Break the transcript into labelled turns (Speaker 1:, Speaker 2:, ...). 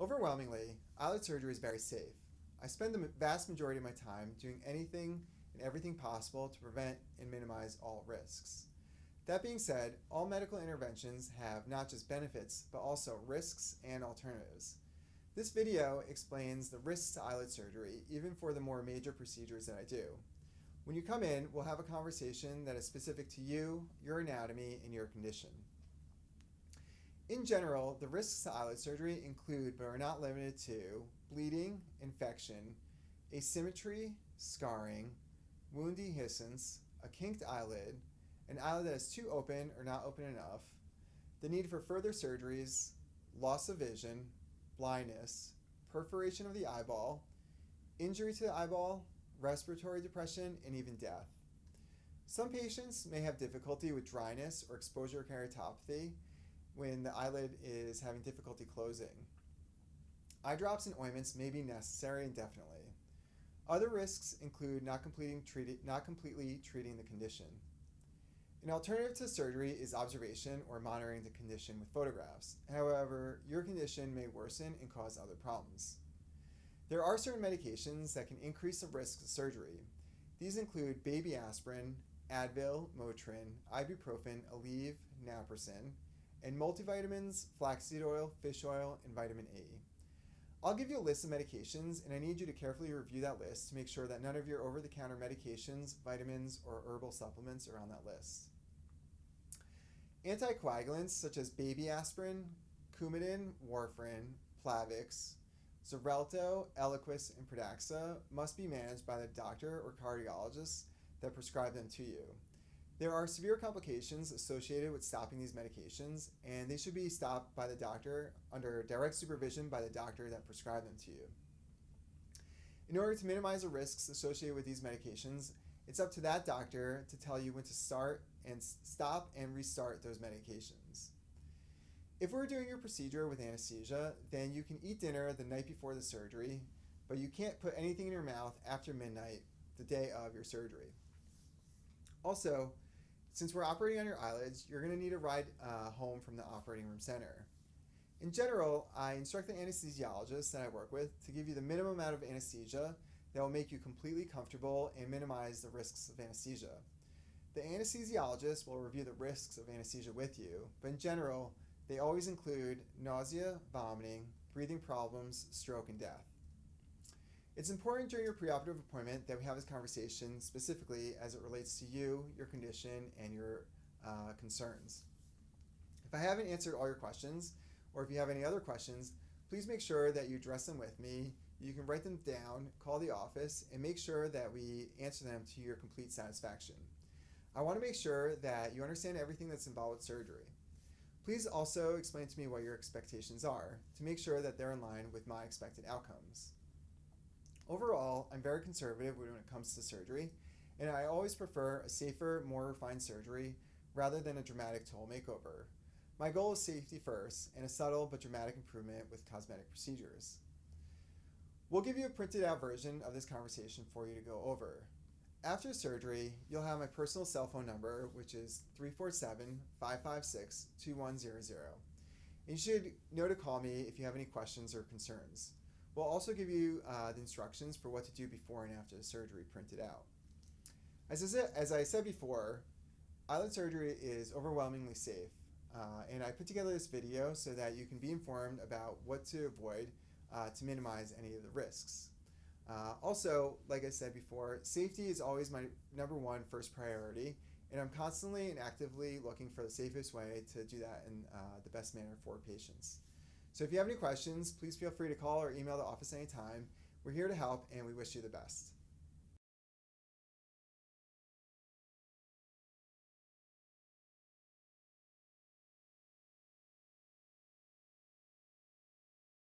Speaker 1: Overwhelmingly, eyelid surgery is very safe. I spend the vast majority of my time doing anything and everything possible to prevent and minimize all risks. That being said, all medical interventions have not just benefits, but also risks and alternatives. This video explains the risks to eyelid surgery, even for the more major procedures that I do. When you come in, we'll have a conversation that is specific to you, your anatomy, and your condition. In general, the risks to eyelid surgery include, but are not limited to, bleeding, infection, asymmetry, scarring, wound dehiscence, a kinked eyelid, an eyelid that is too open or not open enough, the need for further surgeries, loss of vision, blindness, perforation of the eyeball, injury to the eyeball, respiratory depression, and even death. Some patients may have difficulty with dryness or exposure keratopathy when the eyelid is having difficulty closing. Eye drops and ointments may be necessary indefinitely. Other risks include not completely treating the condition. An alternative to surgery is observation or monitoring the condition with photographs. However, your condition may worsen and cause other problems. There are certain medications that can increase the risk of surgery. These include baby aspirin, Advil, Motrin, ibuprofen, Aleve, naproxen, and multivitamins, flaxseed oil, fish oil, and vitamin E. I'll give you a list of medications, and I need you to carefully review that list to make sure that none of your over-the-counter medications, vitamins, or herbal supplements are on that list. Anticoagulants such as baby aspirin, Coumadin, warfarin, Plavix, Xarelto, Eliquis, and Pradaxa must be managed by the doctor or cardiologist that prescribe them to you. There are severe complications associated with stopping these medications, and they should be stopped by the doctor under direct supervision by the doctor that prescribed them to you. In order to minimize the risks associated with these medications, it's up to that doctor to tell you when to start and stop and restart those medications. If we're doing your procedure with anesthesia, then you can eat dinner the night before the surgery, but you can't put anything in your mouth after midnight the day of your surgery. Also, since we're operating on your eyelids, you're going to need a ride home from the operating room center. In general, I instruct the anesthesiologist that I work with to give you the minimum amount of anesthesia that will make you completely comfortable and minimize the risks of anesthesia. The anesthesiologist will review the risks of anesthesia with you, but in general, they always include nausea, vomiting, breathing problems, stroke, and death. It's important during your preoperative appointment that we have this conversation specifically as it relates to you, your condition, and your concerns. If I haven't answered all your questions, or if you have any other questions, please make sure that you address them with me. You can write them down, call the office, and make sure that we answer them to your complete satisfaction. I want to make sure that you understand everything that's involved with surgery. Please also explain to me what your expectations are to make sure that they're in line with my expected outcomes. Overall, I'm very conservative when it comes to surgery, and I always prefer a safer, more refined surgery rather than a dramatic total makeover. My goal is safety first and a subtle but dramatic improvement with cosmetic procedures. We'll give you a printed out version of this conversation for you to go over. After surgery, you'll have my personal cell phone number, which is 347-556-2100. And you should know to call me if you have any questions or concerns. We'll also give you the instructions for what to do before and after the surgery printed out. As I said before, eyelid surgery is overwhelmingly safe. And I put together this video so that you can be informed about what to avoid to minimize any of the risks. Also, like I said before, safety is always my number one first priority, and I'm constantly and actively looking for the safest way to do that in the best manner for patients. So if you have any questions, please feel free to call or email the office anytime. We're here to help, and we wish you the best.